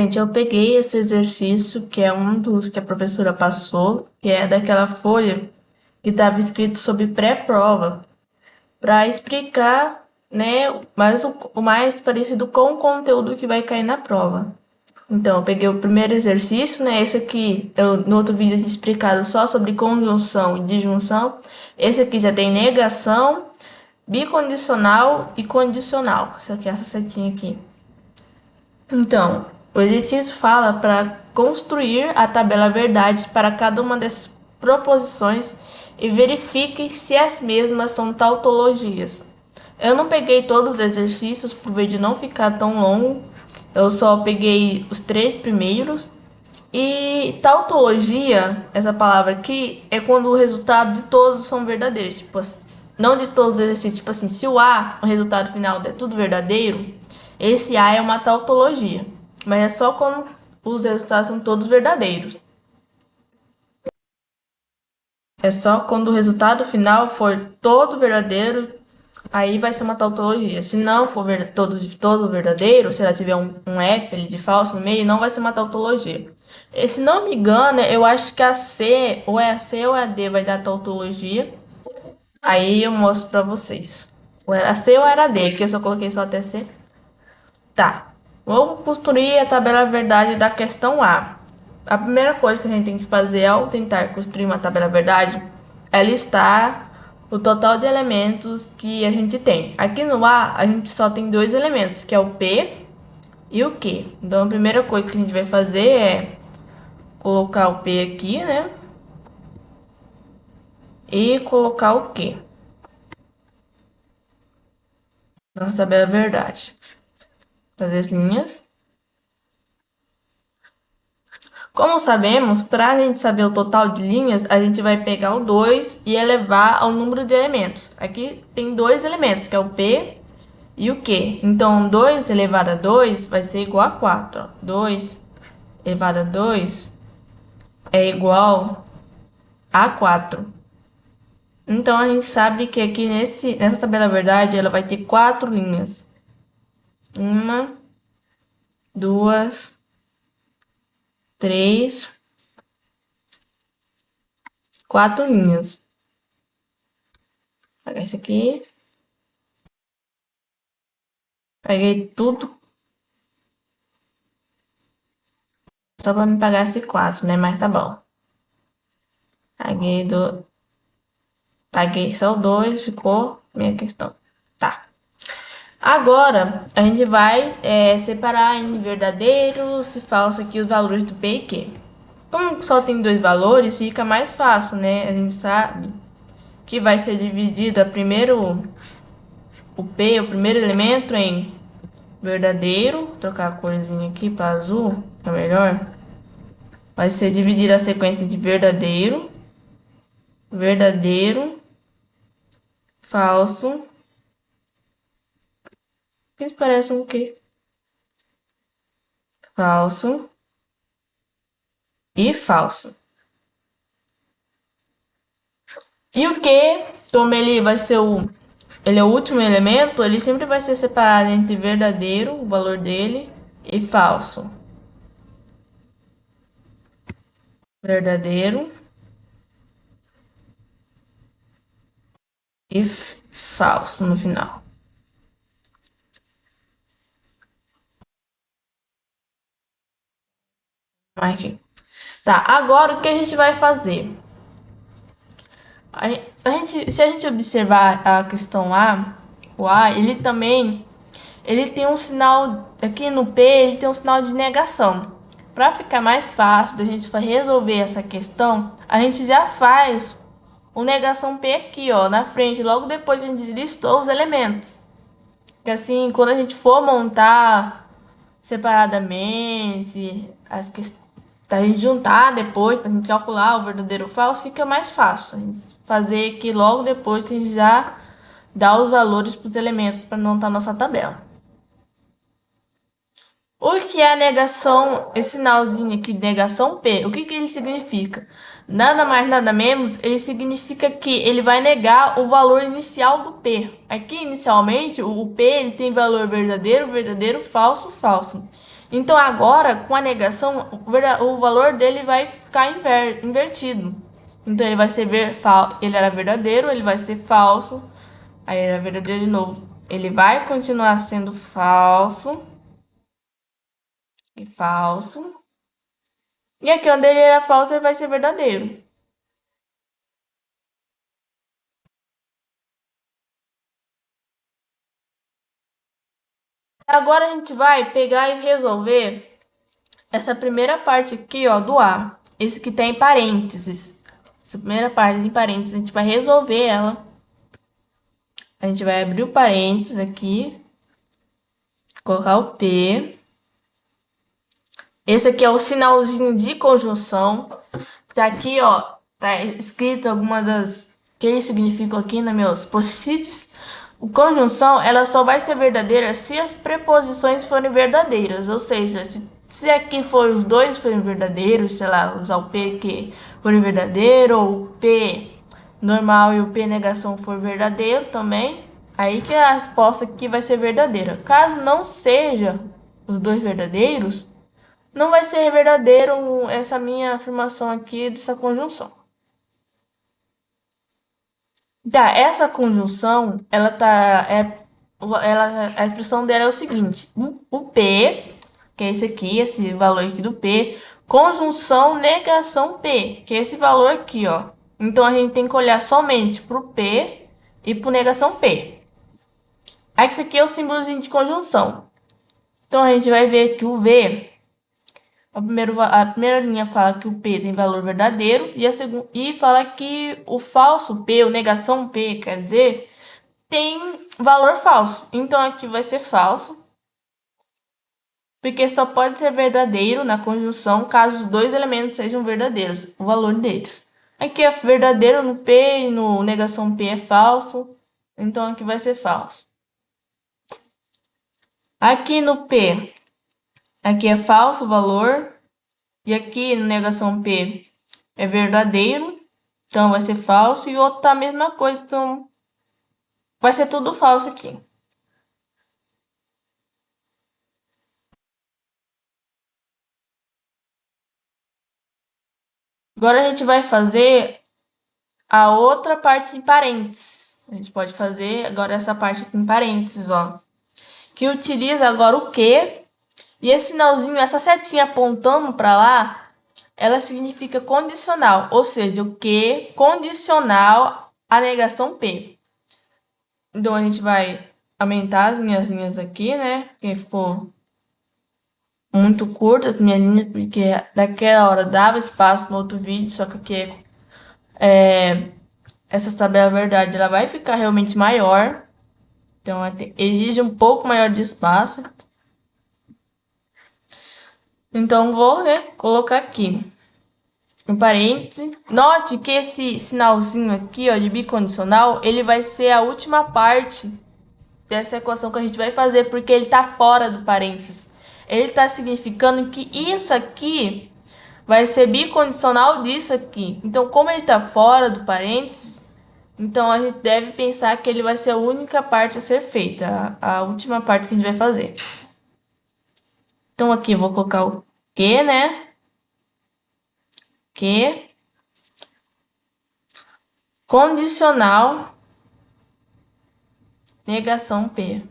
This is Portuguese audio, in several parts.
Gente, eu peguei esse exercício, que é um dos que a professora passou, que é daquela folha que estava escrito sobre pré-prova, para explicar, né, o mais parecido com o conteúdo que vai cair na prova. Então, eu peguei o primeiro exercício, né, esse aqui, no outro vídeo eu tinha explicado só sobre conjunção e disjunção. Esse aqui já tem negação, bicondicional e condicional. Essa setinha aqui. Então, o exercício fala para construir a tabela verdade para cada uma dessas proposições e verifique se as mesmas são tautologias. Eu não peguei todos os exercícios para o vídeo não ficar tão longo, eu só peguei os 3 primeiros. E tautologia, essa palavra aqui, é quando o resultado de todos são verdadeiros. Tipo, não de todos os exercícios. Tipo assim, se o A, o resultado final é tudo verdadeiro, esse A é uma tautologia. Mas é só quando os resultados são todos verdadeiros. É só quando o resultado final for todo verdadeiro, aí vai ser uma tautologia. Se não for todo verdadeiro, se ela tiver um F ali de falso no meio, não vai ser uma tautologia. E, se não me engano, eu acho que a C, ou é a C ou é a D, vai dar tautologia. Aí eu mostro pra vocês. Ou era a C ou era a D, que eu só coloquei só até C. Tá. Vamos construir a tabela verdade da questão A. A primeira coisa que a gente tem que fazer ao tentar construir uma tabela verdade é listar o total de elementos que a gente tem. Aqui no A, a gente só tem 2 elementos, que é o P e o Q. Então, a primeira coisa que a gente vai fazer é colocar o P aqui, né? E colocar o Q. Nossa tabela verdade. Fazer as linhas. Como sabemos, para a gente saber o total de linhas, a gente vai pegar o 2 e elevar ao número de elementos. Aqui tem 2 elementos, que é o P e o Q. Então, 2 elevado a 2 vai ser igual a 4. Ó. 2 elevado a 2 é igual a 4. Então, a gente sabe que aqui nessa tabela verdade, ela vai ter 4 linhas. 1, 2, 3, 4 linhas. Vou pegar esse aqui. Peguei tudo só para me pagar esse 4, né? Mas tá bom. Paguei só o 2, ficou minha questão. Tá. Agora, a gente vai separar em verdadeiros e falsos aqui os valores do P e Q. Como só tem 2 valores, fica mais fácil, né? A gente sabe que vai ser dividido o P, o primeiro elemento, em verdadeiro. Vou trocar a corzinha aqui para azul, é melhor. Vai ser dividida a sequência de verdadeiro, verdadeiro, falso. Eles parecem o quê? Falso e falso. E o que, como ele vai ser ele é o último elemento, ele sempre vai ser separado entre verdadeiro, o valor dele, e falso. Verdadeiro e falso no final. Aqui. Tá, agora o que a gente vai fazer? Se a gente observar a questão A, o A, ele tem um sinal, aqui no P, ele tem um sinal de negação. Para ficar mais fácil da gente resolver essa questão, a gente já faz o negação P aqui, ó, na frente, logo depois que a gente listou os elementos. Que assim, quando a gente for montar separadamente, a gente juntar depois, pra gente calcular o verdadeiro ou falso, fica mais fácil. A gente fazer aqui logo depois que a gente já dá os valores para os elementos para montar nossa tabela. O que é a negação, esse sinalzinho aqui, negação P, o que ele significa? Nada mais, nada menos, ele significa que ele vai negar o valor inicial do P. Aqui, inicialmente, o P ele tem valor verdadeiro, verdadeiro, falso, falso. Então agora, com a negação, o valor dele vai ficar invertido. Então ele vai ser ele era verdadeiro, ele vai ser falso. Aí era verdadeiro de novo. Ele vai continuar sendo falso. E falso. E aqui onde ele era falso, ele vai ser verdadeiro. Agora a gente vai pegar e resolver essa primeira parte aqui, ó, do A. Esse que tem parênteses. Essa primeira parte em parênteses, a gente vai resolver ela. A gente vai abrir o parênteses aqui. Colocar o P. Esse aqui é o sinalzinho de conjunção. Tá aqui, ó. Tá escrito algumas das que eles significam aqui nos meus post-its. O conjunção, ela só vai ser verdadeira se as preposições forem verdadeiras. Ou seja, se aqui for os dois forem verdadeiros, sei lá, usar o P que forem verdadeiro, ou o P normal e o P negação for verdadeiro também, aí que a resposta aqui vai ser verdadeira. Caso não seja os dois verdadeiros, não vai ser verdadeiro essa minha afirmação aqui dessa conjunção. Tá, essa conjunção, a expressão dela é o seguinte: o P, que é esse aqui, esse valor aqui do P, conjunção negação P, que é esse valor aqui, ó. Então a gente tem que olhar somente pro P e pro negação P. Esse aqui é o símbolozinho de conjunção. Então a gente vai ver que o V, a primeira linha fala que o P tem valor verdadeiro e fala que o falso P, o negação P, quer dizer, tem valor falso. Então aqui vai ser falso, porque só pode ser verdadeiro na conjunção caso os dois elementos sejam verdadeiros, o valor deles. Aqui é verdadeiro no P e no negação P é falso, então aqui vai ser falso. Aqui no P, aqui é falso o valor, e aqui no negação P é verdadeiro, então vai ser falso, e o outro tá a mesma coisa, então vai ser tudo falso aqui. Agora a gente vai fazer a outra parte em parênteses. A gente pode fazer agora essa parte aqui em parênteses, ó. Que utiliza agora o que, e esse sinalzinho, essa setinha apontando para lá, ela significa condicional, ou seja, o que condicional à negação P. Então a gente vai aumentar as minhas linhas aqui, né? Porque ficou muito curta as minhas linhas, porque daquela hora dava espaço no outro vídeo, só que aqui essa tabela verdade ela vai ficar realmente maior, então exige um pouco maior de espaço. Então vou, né, colocar aqui um parêntese. Note que esse sinalzinho aqui, ó, de bicondicional, ele vai ser a última parte dessa equação que a gente vai fazer, porque ele está fora do parênteses. Ele está significando que isso aqui vai ser bicondicional disso aqui. Então, como ele está fora do parênteses, então a gente deve pensar que ele vai ser a única parte a ser feita, a última parte que a gente vai fazer. Então aqui eu vou colocar o que, né? Que condicional negação P.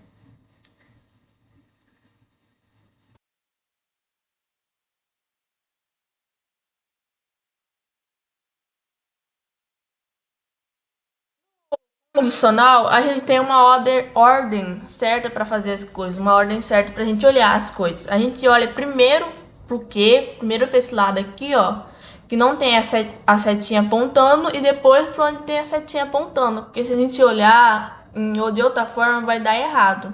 Condicional, a gente tem uma ordem certa para fazer as coisas, uma ordem certa para a gente olhar as coisas. A gente olha primeiro pro que, primeiro para esse lado aqui, ó, que não tem a setinha apontando, e depois para onde tem a setinha apontando, porque se a gente olhar de outra forma vai dar errado.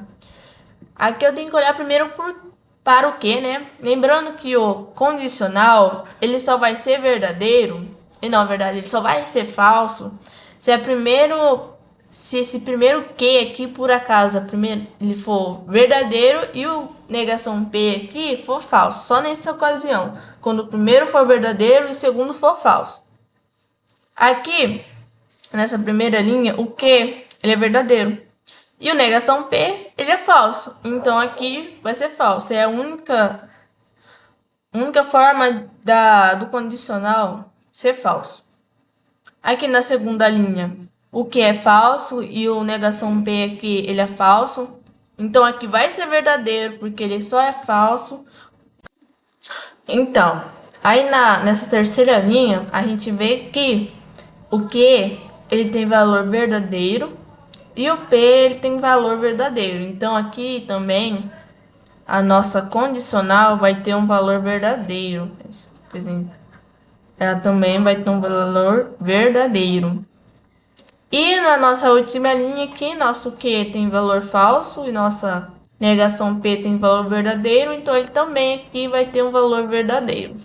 Aqui eu tenho que olhar primeiro para o que, né? Lembrando que o condicional, ele só vai ser verdadeiro, e não, na verdade, ele só vai ser falso se esse primeiro que aqui, por acaso, ele for verdadeiro e o negação P aqui for falso. Só nessa ocasião, quando o primeiro for verdadeiro e o segundo for falso. Aqui, nessa primeira linha, o que ele é verdadeiro. E o negação P, ele é falso. Então aqui vai ser falso. É a única única forma do condicional ser falso. Aqui na segunda linha, o que é falso e o negação P aqui, ele é falso. Então, aqui vai ser verdadeiro, porque ele só é falso. Então, aí nessa terceira linha, a gente vê que o Q, ele tem valor verdadeiro e o P, ele tem valor verdadeiro. Então, aqui também, a nossa condicional vai ter um valor verdadeiro. Ela também vai ter um valor verdadeiro. E na nossa última linha aqui, nosso Q tem valor falso e nossa negação P tem valor verdadeiro, então ele também aqui vai ter um valor verdadeiro.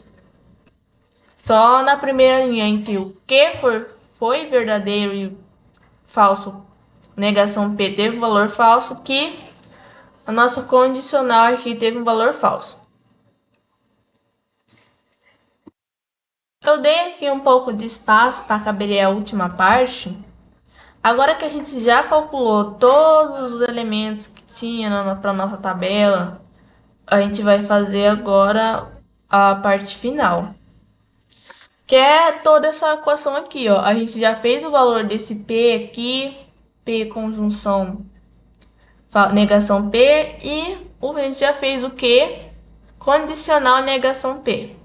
Só na primeira linha em que o Q foi verdadeiro e falso, negação P teve um valor falso, que a nossa condicional aqui teve um valor falso. Eu dei aqui um pouco de espaço para caber a última parte. Agora que a gente já calculou todos os elementos que tinha para nossa tabela, a gente vai fazer agora a parte final, que é toda essa equação aqui, ó. A gente já fez o valor desse P aqui, P conjunção negação P, e a gente já fez o Q condicional negação P.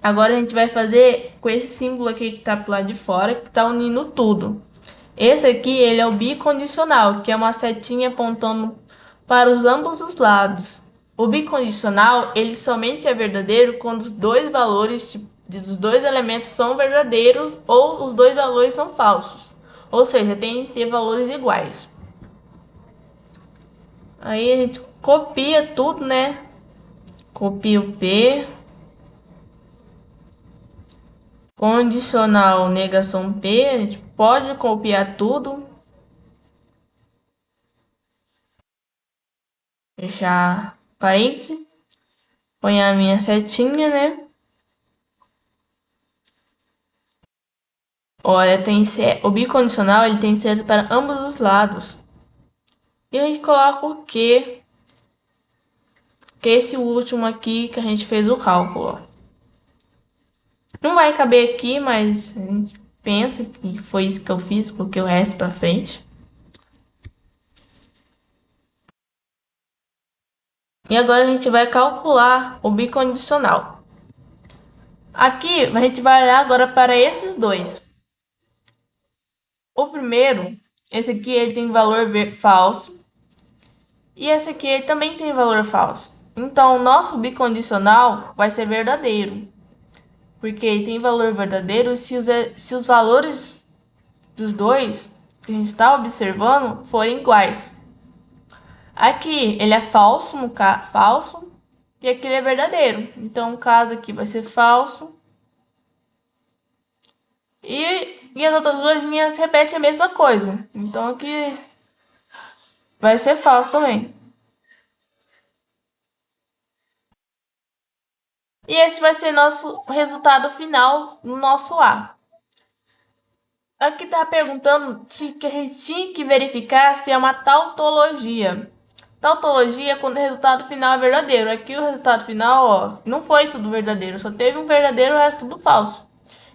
Agora a gente vai fazer com esse símbolo aqui que tá pro lado de fora, que tá unindo tudo. Esse aqui, ele é o bicondicional, que é uma setinha apontando para os ambos os lados. O bicondicional, ele somente é verdadeiro quando os dois valores dos dois elementos são verdadeiros ou os dois valores são falsos. Ou seja, tem que ter valores iguais. Aí a gente copia tudo, né? Copia o P. Condicional negação P, a gente pode copiar tudo. Fechar parênteses. Põe a minha setinha, né? Olha, o bicondicional ele tem seta para ambos os lados. E a gente coloca o que? Que é esse último aqui que a gente fez o cálculo. Ó. Não vai caber aqui, mas a gente pensa que foi isso que eu fiz, porque o resto para frente. E agora a gente vai calcular o bicondicional. Aqui a gente vai olhar agora para esses dois. O primeiro, esse aqui ele tem valor falso. E esse aqui ele também tem valor falso. Então, o nosso bicondicional vai ser verdadeiro. Porque ele tem valor verdadeiro se os valores dos dois que a gente está observando forem iguais. Aqui ele é falso, falso, e aqui ele é verdadeiro. Então, o caso aqui vai ser falso. E as outras duas linhas repetem a mesma coisa. Então, aqui vai ser falso também. E esse vai ser nosso resultado final no nosso A. Aqui tá perguntando se que a gente tinha que verificar se é uma tautologia. Tautologia é quando o resultado final é verdadeiro. Aqui o resultado final, ó, não foi tudo verdadeiro, só teve um verdadeiro e o resto tudo falso.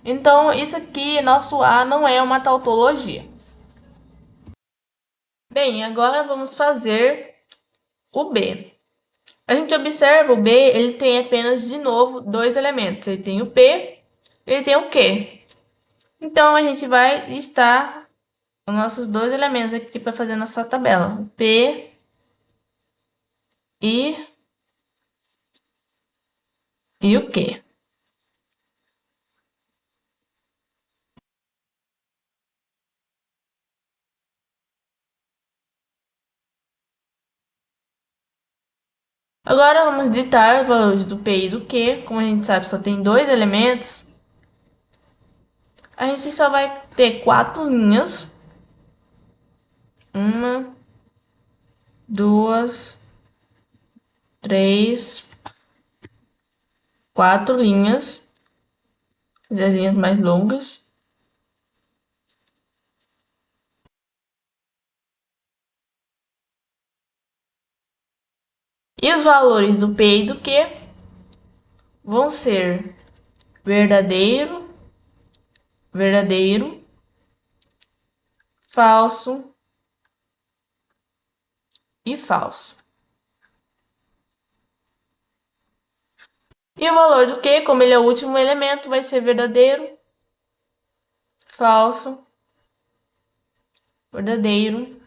Então, isso aqui, nosso A, não é uma tautologia. Bem, agora vamos fazer o B. A gente observa o B, ele tem apenas, de novo, dois elementos. Ele tem o P, ele tem o Q. Então, a gente vai listar os nossos dois elementos aqui para fazer nossa tabela. O P e o Q. Agora, vamos digitar os valores do P e do Q. Como a gente sabe, só tem dois elementos. A gente só vai ter quatro linhas. Uma, duas, três, quatro linhas. As linhas mais longas. E os valores do P e do Q vão ser verdadeiro, verdadeiro, falso e falso. E o valor do Q, como ele é o último elemento, vai ser verdadeiro, falso, verdadeiro,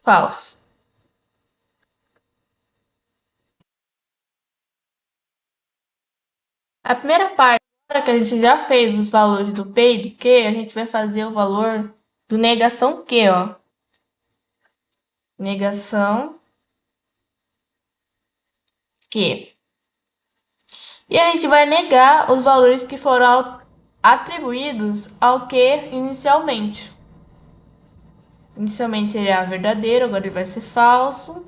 falso. A primeira parte, agora que a gente já fez os valores do P e do Q, a gente vai fazer o valor do negação Q, ó. Negação Q. E a gente vai negar os valores que foram atribuídos ao Q inicialmente. Inicialmente ele era verdadeiro, agora ele vai ser falso.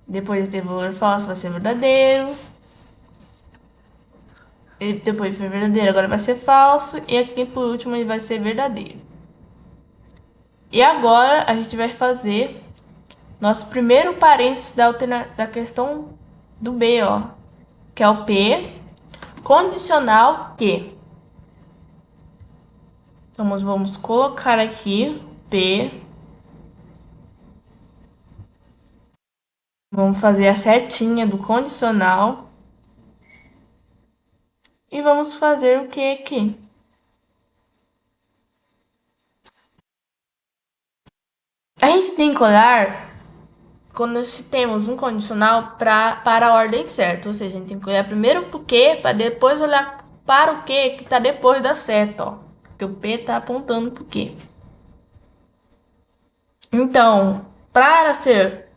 Depois de ter valor falso, vai ser verdadeiro. Depois foi verdadeiro, agora vai ser falso. E aqui por último ele vai ser verdadeiro. E agora a gente vai fazer nosso primeiro parênteses da questão do B, ó. Que é o P condicional Q. Então, vamos colocar aqui P. Vamos fazer a setinha do condicional. E vamos fazer o que aqui? A gente tem que olhar quando temos um condicional para a ordem certa. Ou seja, a gente tem que olhar primeiro para o que, para depois olhar para o que está depois da seta, ó. Porque o P está apontando para o que. Então, para ser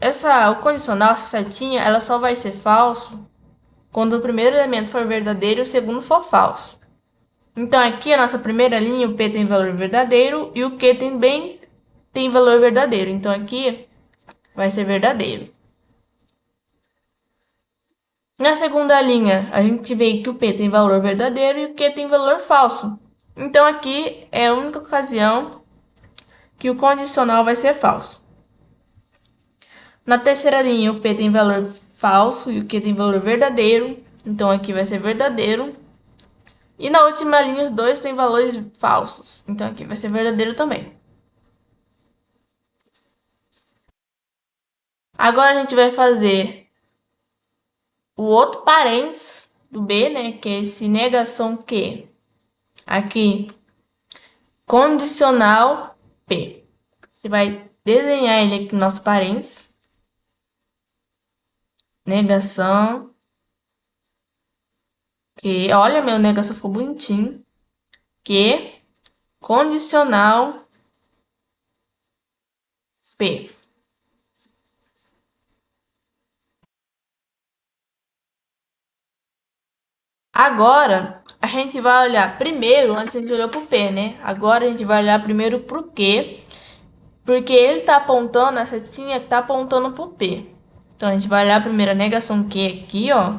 o condicional, essa setinha, ela só vai ser falso quando o primeiro elemento for verdadeiro e o segundo for falso. Então, aqui a nossa primeira linha, o P tem valor verdadeiro e o Q também tem valor verdadeiro. Então, aqui vai ser verdadeiro. Na segunda linha, a gente vê que o P tem valor verdadeiro e o Q tem valor falso. Então, aqui é a única ocasião que o condicional vai ser falso. Na terceira linha, o P tem valor falso e o Q tem valor verdadeiro. Então, aqui vai ser verdadeiro. E na última linha, os dois têm valores falsos. Então, aqui vai ser verdadeiro também. Agora, a gente vai fazer o outro parênteses do B, né? Que é esse negação Q. Aqui, condicional P. Você vai desenhar ele aqui no nosso parênteses. Negação Q. Olha, meu negação ficou bonitinho. Q. Condicional P. Agora, a gente vai olhar primeiro, antes a gente olhou pro P, né? Agora a gente vai olhar primeiro pro Q, porque ele está apontando, a setinha está apontando pro P. Então, a gente vai olhar primeiro a negação Q aqui, ó.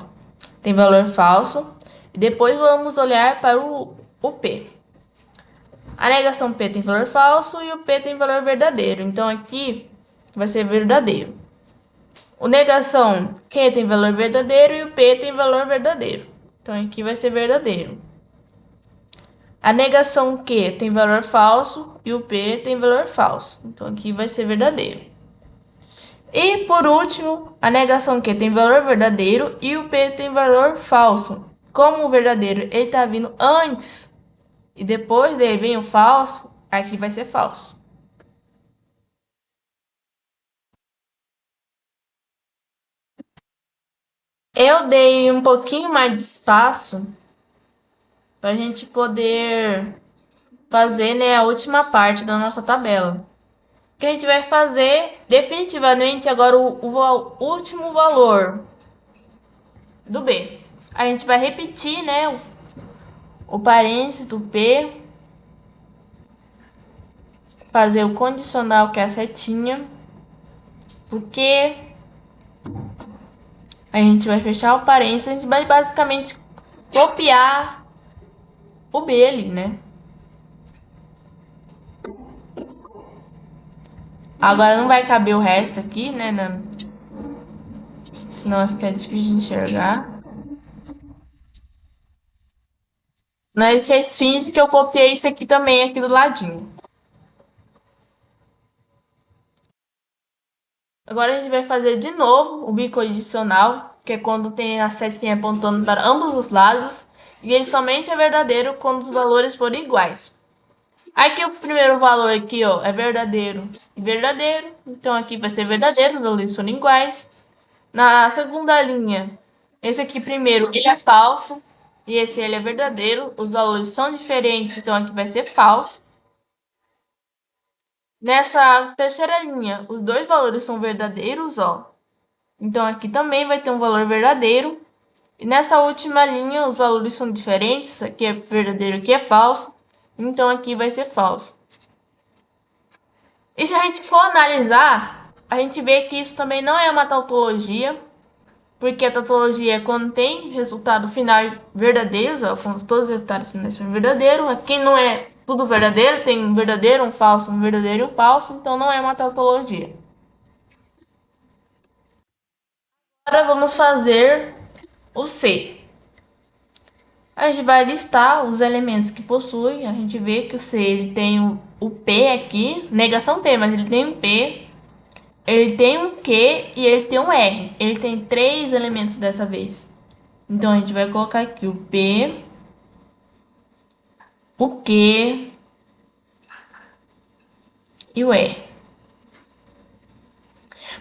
Tem valor falso. E depois vamos olhar para o P. A negação P tem valor falso e o P tem valor verdadeiro. Então, aqui vai ser verdadeiro. O negação Q tem valor verdadeiro e o P tem valor verdadeiro. Então, aqui vai ser verdadeiro. A negação Q tem valor falso e o P tem valor falso. Então, aqui vai ser verdadeiro. E, por último, a negação Q tem valor verdadeiro e o P tem valor falso. Como o verdadeiro ele está vindo antes e depois dele vem o falso, aqui vai ser falso. Eu dei um pouquinho mais de espaço para a gente poder fazer, né, a última parte da nossa tabela. Que a gente vai fazer definitivamente agora o último valor do B. A gente vai repetir, né, o parênteses do P, fazer o condicional, que é a setinha, porque a gente vai fechar o parênteses, a gente vai basicamente copiar o B ali, né? Agora não vai caber o resto aqui, né? Senão vai ficar difícil de enxergar. Nesse exercício que eu copiei isso aqui também, aqui do ladinho. Agora a gente vai fazer de novo o bico adicional, que é quando tem a setinha apontando para ambos os lados, e ele somente é verdadeiro quando os valores forem iguais. Aqui o primeiro valor aqui, ó, é verdadeiro e verdadeiro, então aqui vai ser verdadeiro, os valores forem iguais. Na segunda linha, esse aqui primeiro, ele é falso, e esse ele é verdadeiro, os valores são diferentes, então aqui vai ser falso. Nessa terceira linha, os dois valores são verdadeiros, ó. Então aqui também vai ter um valor verdadeiro. E nessa última linha, os valores são diferentes, aqui é verdadeiro, aqui é falso. Então aqui vai ser falso. E se a gente for analisar, a gente vê que isso também não é uma tautologia, porque a tautologia é quando tem resultado final verdadeiro, ó, todos os resultados finais são verdadeiros. Aqui não é tudo verdadeiro, tem um verdadeiro, um falso, um verdadeiro e um falso, então não é uma tautologia. Agora vamos fazer o C. A gente vai listar os elementos que possui. A gente vê que o C ele tem o P aqui, negação P, mas ele tem um P, ele tem um Q e ele tem um R. Ele tem 3 elementos dessa vez. Então a gente vai colocar aqui o P, o Q e o R.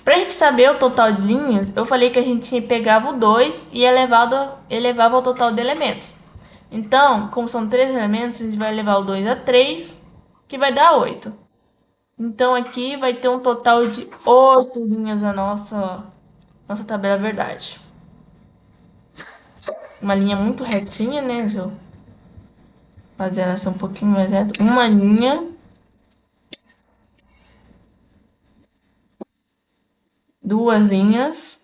Para a gente saber o total de linhas, eu falei que a gente pegava o 2 e elevava ao total de elementos. Então, como são 3 elementos, a gente vai elevar o 2 a 3, que vai dar 8. Então, aqui vai ter um total de 8 linhas a nossa tabela verdade. Uma linha muito retinha, né? Deixa eu fazer ela ser um pouquinho mais reta. Uma linha, duas linhas,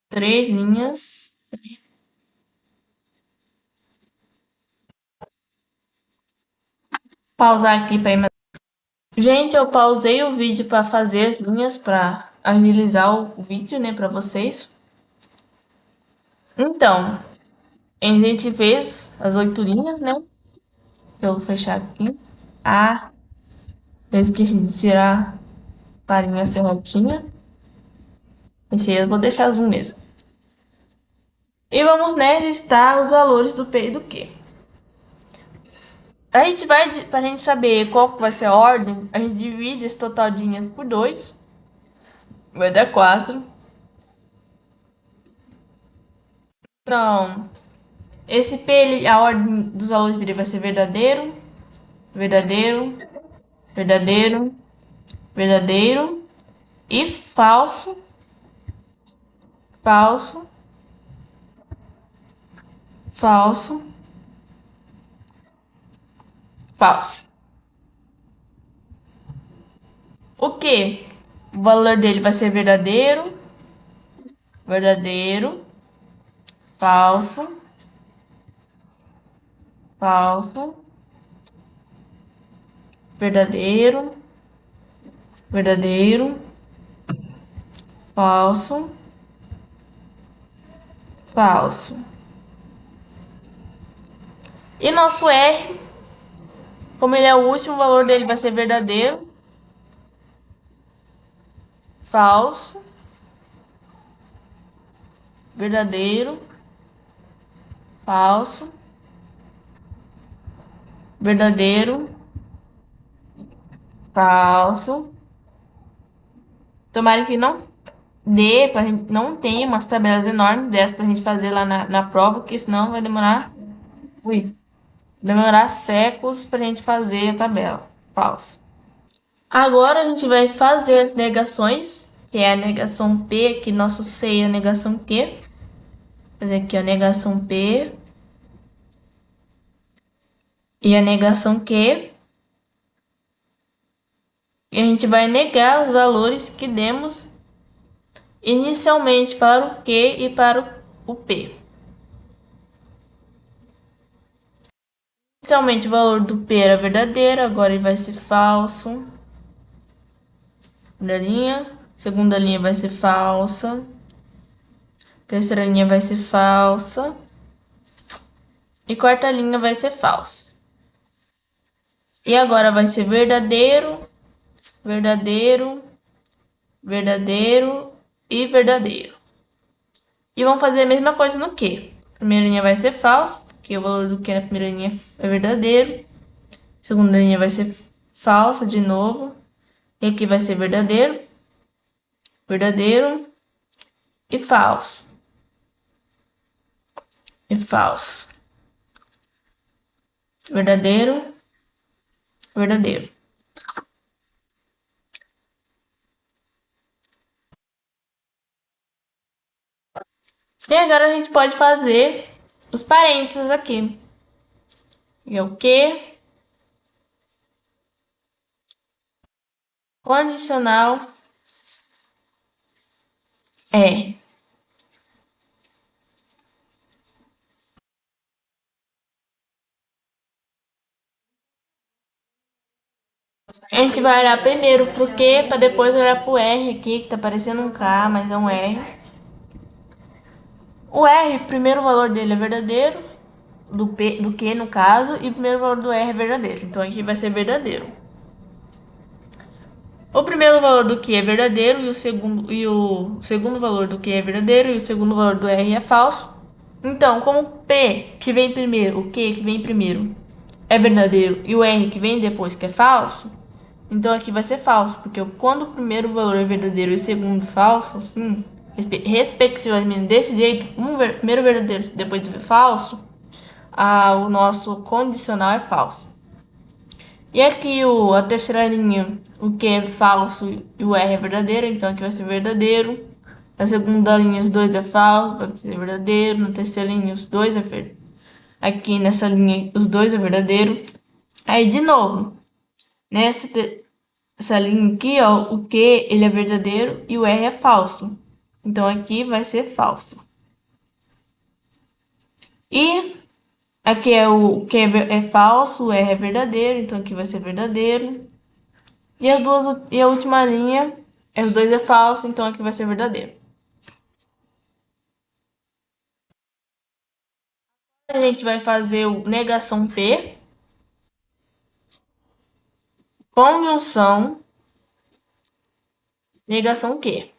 três linhas, pausar aqui para. Gente, eu pausei o vídeo para fazer as linhas para agilizar o vídeo, né, para vocês. Então, a gente fez as 8 linhas, né? Eu vou fechar aqui. Eu esqueci de tirar a linha certinha. Esse aí eu vou deixar azul mesmo. E vamos, né, listar os valores do P e do Q. A gente vai, pra gente saber qual que vai ser a ordem, a gente divide esse total de linhas por 2. Vai dar 4. Então, esse P, a ordem dos valores dele vai ser verdadeiro, verdadeiro, verdadeiro, verdadeiro e falso, falso, falso, falso. O que? O valor dele vai ser verdadeiro, verdadeiro, falso, falso, verdadeiro, verdadeiro, falso, falso. E nosso R, como ele é o último, o valor dele vai ser verdadeiro, falso, verdadeiro, falso, verdadeiro, falso. Tomara que não dê, pra gente não tenha umas tabelas enormes dessas pra gente fazer lá na prova, porque senão vai demorar. Demorar séculos pra gente fazer a tabela. Falso. Agora a gente vai fazer as negações, que é a negação P, que nosso C é a negação Q. Fazer aqui a negação P e a negação Q. E a gente vai negar os valores que demos inicialmente para o Q e para o P. Inicialmente o valor do P era verdadeiro, agora ele vai ser falso. Primeira linha, segunda linha vai ser falsa. Terceira linha vai ser falsa. E quarta linha vai ser falsa. E agora vai ser verdadeiro, verdadeiro, verdadeiro e verdadeiro. E vamos fazer a mesma coisa no Q. Primeira linha vai ser falsa, porque o valor do Q na primeira linha é verdadeiro. Segunda linha vai ser falsa de novo. E aqui vai ser verdadeiro, verdadeiro e falso. E falso. Verdadeiro, verdadeiro. E agora a gente pode fazer os parênteses aqui. E o que? Condicional é. A gente vai olhar primeiro pro Q, para depois olhar pro R aqui, que tá parecendo um K, mas é um R. O R, o primeiro valor dele é verdadeiro, do Q no caso, e o primeiro valor do R é verdadeiro. Então aqui vai ser verdadeiro. O primeiro valor do Q é verdadeiro e o segundo valor do Q é verdadeiro e o segundo valor do R é falso. Então, como o P que vem primeiro, o Q que vem primeiro é verdadeiro e o R que vem depois que é falso, então aqui vai ser falso, porque quando o primeiro valor é verdadeiro e o segundo falso, assim, respectivamente desse jeito, primeiro verdadeiro depois falso, o nosso condicional é falso. E aqui a terceira linha, o que é falso e o R é verdadeiro, então aqui vai ser verdadeiro. Na segunda linha os dois é falso, vai ser verdadeiro. Na terceira linha os dois é verdadeiro. Aqui nessa linha os dois é verdadeiro. Aí de novo, essa linha aqui, ó, o Q ele é verdadeiro e o R é falso. Então aqui vai ser falso. E aqui o Q é falso, o R é verdadeiro, então aqui vai ser verdadeiro. E a última linha, os dois é falso, então aqui vai ser verdadeiro. A gente vai fazer o negação P, conjunção, negação Q.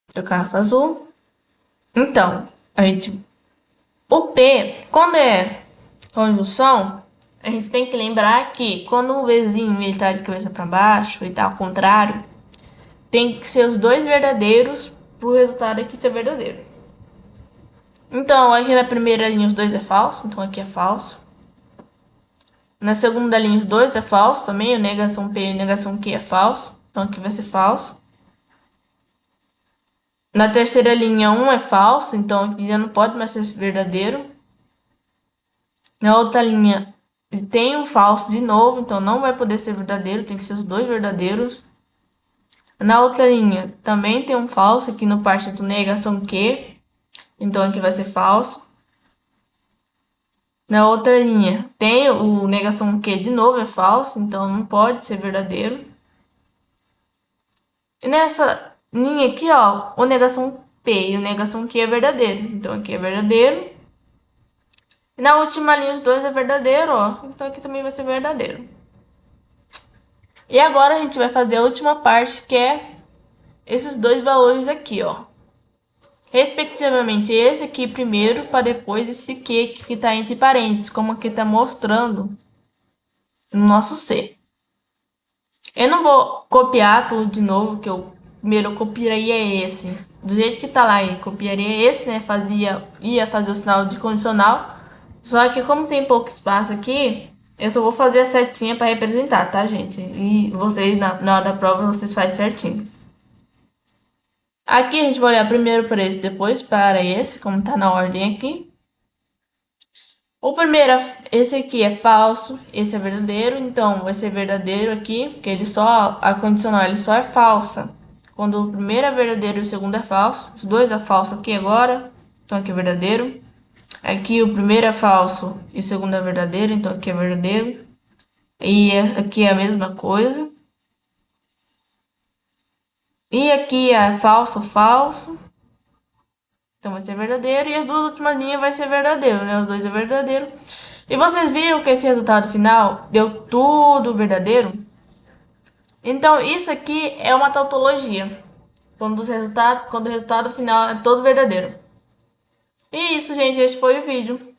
Trocar para azul. Então, o P, quando é conjunção, a gente tem que lembrar que quando o vizinho ele tá de cabeça para baixo e tá ao contrário, tem que ser os dois verdadeiros para o resultado aqui ser verdadeiro. Então, aqui na primeira linha os dois é falso, então aqui é falso. Na segunda linha os dois é falso também, o negação P e o negação Q é falso, então aqui vai ser falso. Na terceira linha 1 é falso, então aqui já não pode mais ser verdadeiro. Na outra linha tem um falso de novo, então não vai poder ser verdadeiro, tem que ser os dois verdadeiros. Na outra linha também tem um falso aqui no parte do negação Q, então aqui vai ser falso. Na outra linha tem o negação Q de novo, é falso, então não pode ser verdadeiro. E nessa linha aqui, ó, o negação P e o negação Q é verdadeiro, então aqui é verdadeiro. E na última linha os dois é verdadeiro, ó, então aqui também vai ser verdadeiro. E agora a gente vai fazer a última parte, que é esses dois valores aqui, ó. Respectivamente, esse aqui primeiro, para depois esse Q que está entre parênteses, como aqui está mostrando no nosso C. Eu não vou copiar tudo de novo, que eu primeiro copiaria esse. Do jeito que tá lá, eu copiaria esse, né? Ia fazer o sinal de condicional. Só que como tem pouco espaço aqui, eu só vou fazer a setinha para representar, tá, gente? E vocês, na hora da prova, vocês fazem certinho. Aqui a gente vai olhar primeiro para esse, depois para esse, como tá na ordem aqui. O primeiro, esse aqui é falso, esse é verdadeiro, então vai ser verdadeiro aqui, porque a condicional ele só é falsa quando o primeiro é verdadeiro e o segundo é falso. Os dois é falso aqui agora, então aqui é verdadeiro. Aqui o primeiro é falso e o segundo é verdadeiro, então aqui é verdadeiro. E aqui é a mesma coisa. E aqui é falso, falso. Então vai ser verdadeiro. E as duas últimas linhas vai ser verdadeiro, né? Os dois é verdadeiro. E vocês viram que esse resultado final deu tudo verdadeiro? Então isso aqui é uma tautologia. Quando o resultado final é todo verdadeiro. E isso, gente. Esse foi o vídeo.